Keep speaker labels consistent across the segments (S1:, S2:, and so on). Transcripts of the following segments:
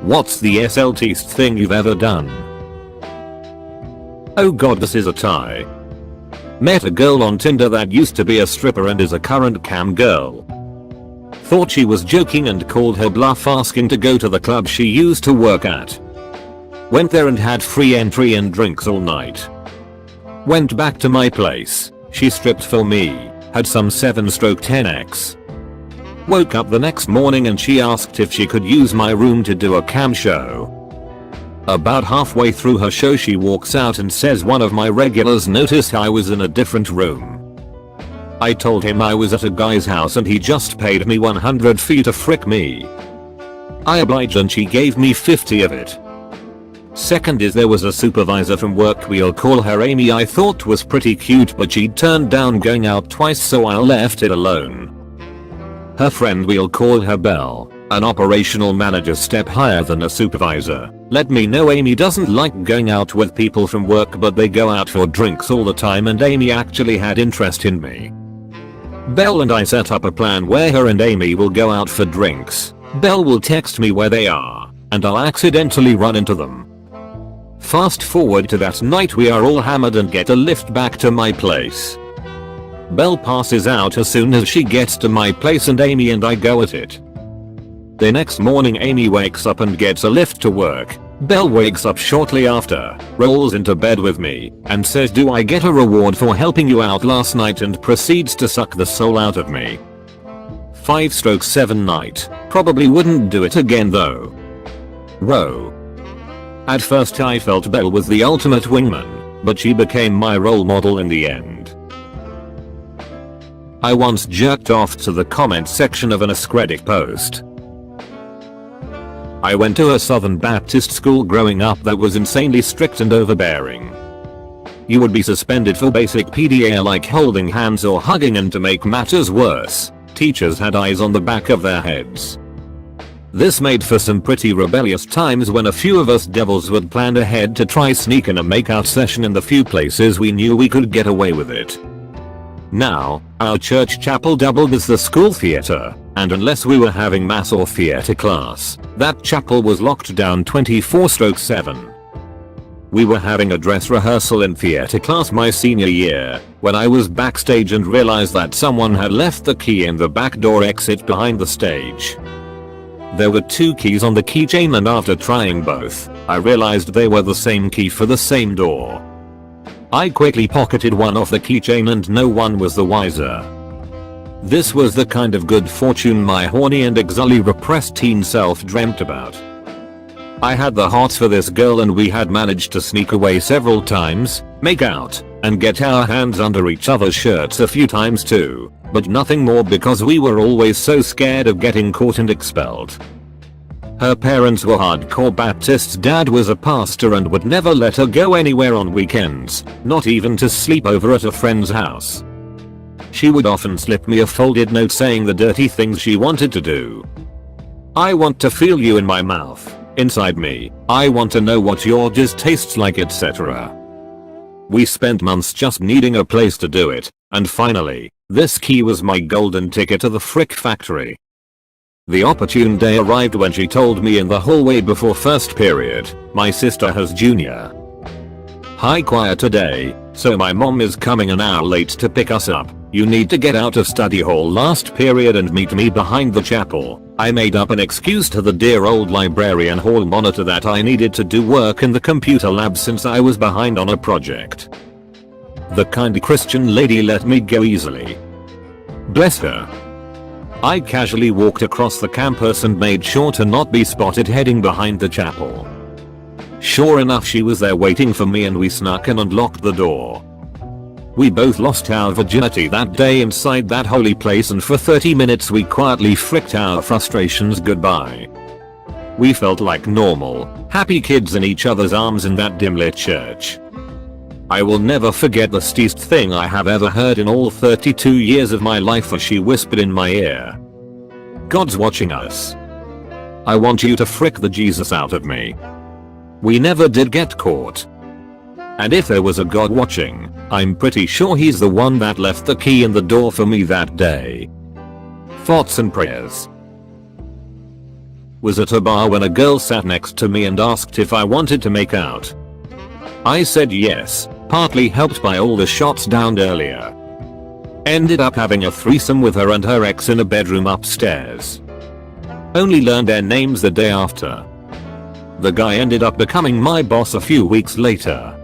S1: What's the SLTest thing you've ever done? Oh god, this is a tie. Met a girl on Tinder that used to be a stripper and is a current cam girl. Thought she was joking and called her bluff asking to go to the club she used to work at. Went there and had free entry and drinks all night. Went back to my place, she stripped for me, had some 7/10x. Woke up the next morning and she asked if she could use my room to do a cam show. About halfway through her show she walks out and says one of my regulars noticed I was in a different room. I told him I was at a guy's house and he just paid me 100 feet to frick me. I obliged and she gave me 50 of it. Second is there was a supervisor from work, we'll call her Amy, I thought was pretty cute but she turned down going out twice so I left it alone. Her friend, we'll call her Belle, an operational manager step higher than a supervisor, let me know Amy doesn't like going out with people from work but they go out for drinks all the time and Amy actually had interest in me. Belle and I set up a plan where her and Amy will go out for drinks. Belle will text me where they are, and I'll accidentally run into them. Fast forward to that night, we are all hammered and get a lift back to my place. Belle passes out as soon as she gets to my place and Amy and I go at it. The next morning Amy wakes up and gets a lift to work. Belle wakes up shortly after, rolls into bed with me, and says, "Do I get a reward for helping you out last night?" and proceeds to suck the soul out of me. 5/7 night. Probably wouldn't do it again though. Whoa. At first I felt Belle was the ultimate wingman, but she became my role model in the end. I once jerked off to the comment section of an AskReddit post. I went to a Southern Baptist school growing up that was insanely strict and overbearing. You would be suspended for basic PDA like holding hands or hugging, and to make matters worse, teachers had eyes on the back of their heads. This made for some pretty rebellious times when a few of us devils would plan ahead to try sneak in a makeout session in the few places we knew we could get away with it. Now, our church chapel doubled as the school theater, and unless we were having mass or theater class, that chapel was locked down 24/7. We were having a dress rehearsal in theater class my senior year, when I was backstage and realized that someone had left the key in the back door exit behind the stage. There were 2 keys on the keychain and after trying both, I realized they were the same key for the same door. I quickly pocketed one off the keychain and no one was the wiser. This was the kind of good fortune my horny and exully repressed teen self dreamt about. I had the hots for this girl and we had managed to sneak away several times, make out, and get our hands under each other's shirts a few times too, but nothing more because we were always so scared of getting caught and expelled. Her parents were hardcore Baptists, dad was a pastor and would never let her go anywhere on weekends, not even to sleep over at a friend's house. She would often slip me a folded note saying the dirty things she wanted to do. I want to feel you in my mouth, inside me, I want to know what your jizz tastes like, etc. We spent months just needing a place to do it, and finally, this key was my golden ticket to the frick factory. The opportune day arrived when she told me in the hallway before first period, "My sister has junior high choir today, so my mom is coming an hour late to pick us up. You need to get out of study hall last period and meet me behind the chapel." I made up an excuse to the dear old librarian hall monitor that I needed to do work in the computer lab since I was behind on a project. The kind Christian lady let me go easily. Bless her. I casually walked across the campus and made sure to not be spotted heading behind the chapel. Sure enough, she was there waiting for me and we snuck in and locked the door. We both lost our virginity that day inside that holy place, and for 30 minutes we quietly fricked our frustrations goodbye. We felt like normal, happy kids in each other's arms in that dim-lit church. I will never forget the steest thing I have ever heard in all 32 years of my life as she whispered in my ear. "God's watching us. I want you to frick the Jesus out of me." We never did get caught. And if there was a God watching, I'm pretty sure he's the one that left the key in the door for me that day. Thoughts and prayers. Was at a bar when a girl sat next to me and asked if I wanted to make out. I said yes, partly helped by all the shots downed earlier. Ended up having a threesome with her and her ex in a bedroom upstairs. Only learned their names the day after. The guy ended up becoming my boss a few weeks later.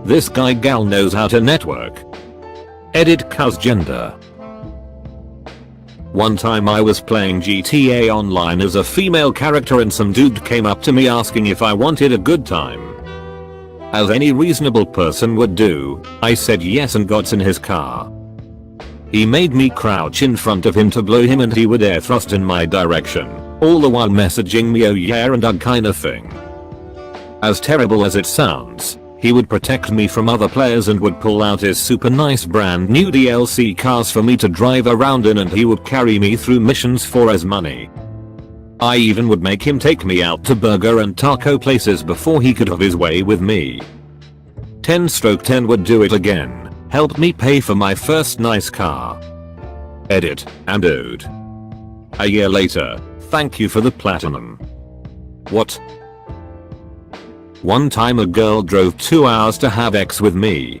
S1: This guy gal knows how to network. Edit cuz gender. One time I was playing GTA Online as a female character and some dude came up to me asking if I wanted a good time. As any reasonable person would do, I said yes and got in his car. He made me crouch in front of him to blow him and he would air thrust in my direction, all the while messaging me oh yeah and ugh kind of thing. As terrible as it sounds, he would protect me from other players and would pull out his super nice brand new DLC cars for me to drive around in and he would carry me through missions for his money. I even would make him take me out to burger and taco places before he could have his way with me. 10/10 would do it again. Helped me pay for my first nice car. Edit, and dude. A year later, thank you for the platinum. What? One time a girl drove 2 hours to have X with me.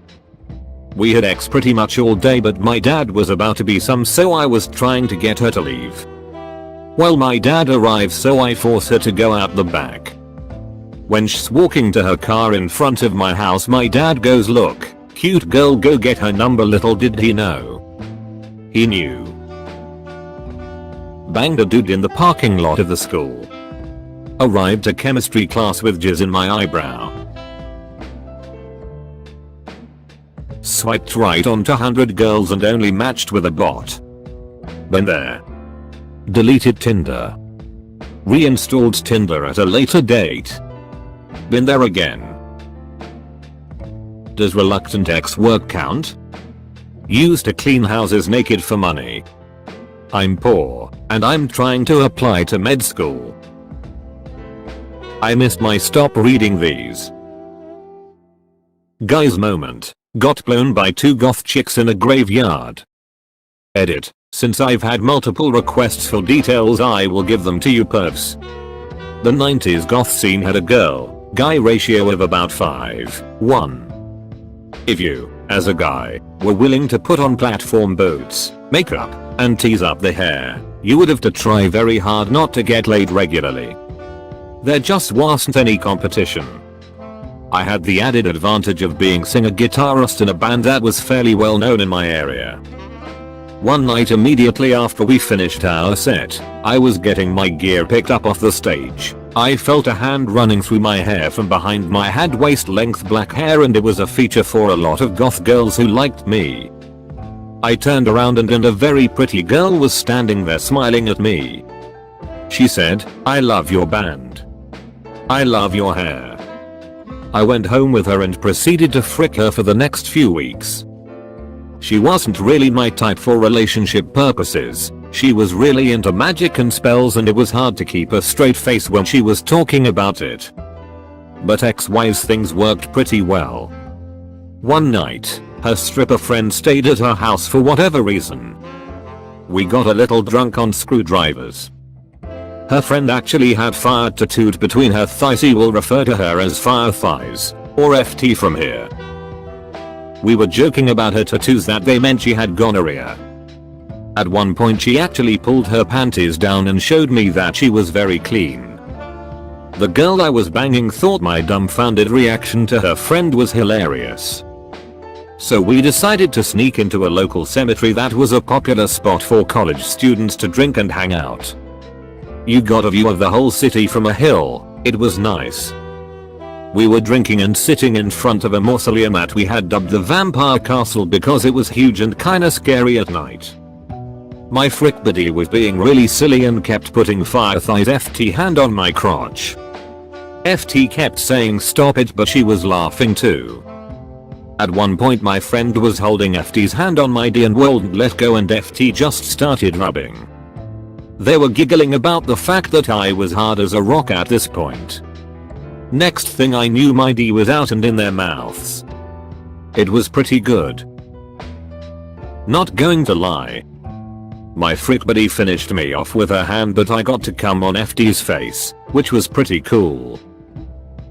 S1: We had X pretty much all day but my dad was about to be some so I was trying to get her to leave. Well my dad arrived so I forced her to go out the back. When she's walking to her car in front of my house my dad goes look. Cute girl go get her number little did he know. He knew. Banged a dude in the parking lot of the school. Arrived to chemistry class with jizz in my eyebrow. Swiped right onto 100 girls and only matched with a bot. Been there. Deleted Tinder. Reinstalled Tinder at a later date. Been there again. Does reluctant ex work count? Used to clean houses naked for money. I'm poor, and I'm trying to apply to med school. I missed my stop reading these. Guy's moment. Got blown by 2 goth chicks in a graveyard. Edit. Since I've had multiple requests for details I will give them to you pervs. The 90s goth scene had a girl-guy ratio of about 5:1. If you, as a guy, were willing to put on platform boots, makeup, and tease up the hair, you would have to try very hard not to get laid regularly. There just wasn't any competition. I had the added advantage of being singer-guitarist in a band that was fairly well known in my area. One night immediately after we finished our set, I was getting my gear picked up off the stage. I felt a hand running through my hair from behind my head, waist-length black hair, and it was a feature for a lot of goth girls who liked me. I turned around and a very pretty girl was standing there smiling at me. She said, "I love your band. I love your hair." I went home with her and proceeded to frick her for the next few weeks. She wasn't really my type for relationship purposes. She was really into magic and spells and it was hard to keep a straight face when she was talking about it. But X-wise things worked pretty well. One night, her stripper friend stayed at her house for whatever reason. We got a little drunk on screwdrivers. Her friend actually had fire tattooed between her thighs. We will refer to her as fire thighs, or FT from here. We were joking about her tattoos that they meant she had gonorrhea. At one point she actually pulled her panties down and showed me that she was very clean. The girl I was banging thought my dumbfounded reaction to her friend was hilarious. So we decided to sneak into a local cemetery that was a popular spot for college students to drink and hang out. You got a view of the whole city from a hill. It was nice. We were drinking and sitting in front of a mausoleum that we had dubbed the Vampire Castle because it was huge and kinda scary at night. My frick buddy was being really silly and kept putting fire thighs FT hand on my crotch. FT kept saying stop it, but she was laughing too. At one point my friend was holding FT's hand on my D and wouldn't let go, and FT just started rubbing. They were giggling about the fact that I was hard as a rock at this point. Next thing I knew my D was out and in their mouths. It was pretty good. Not going to lie. My frick buddy finished me off with her hand, but I got to come on FT's face, which was pretty cool.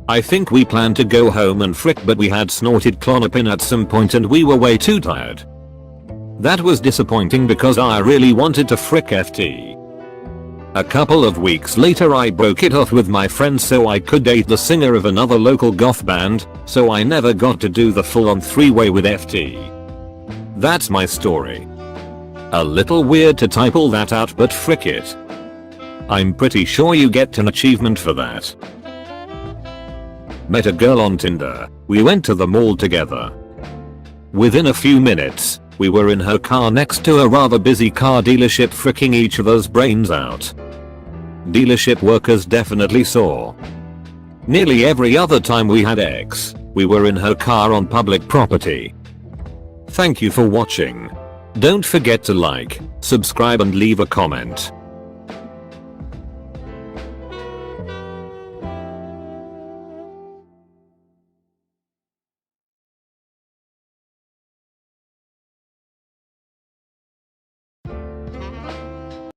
S1: I think we planned to go home and frick, but we had snorted Klonopin at some point and we were way too tired. That was disappointing because I really wanted to frick FT. A couple of weeks later I broke it off with my friend so I could date the singer of another local goth band, so I never got to do the full-on three-way with FT. That's my story. A little weird to type all that out, but frick it. I'm pretty sure you get an achievement for that. Met a girl on Tinder. We went to the mall together. Within a few minutes, we were in her car next to a rather busy car dealership fricking each other's brains out. Dealership workers definitely saw. Nearly every other time we had sex, we were in her car on public property. Thank you for watching. Don't forget to like, subscribe and leave a comment.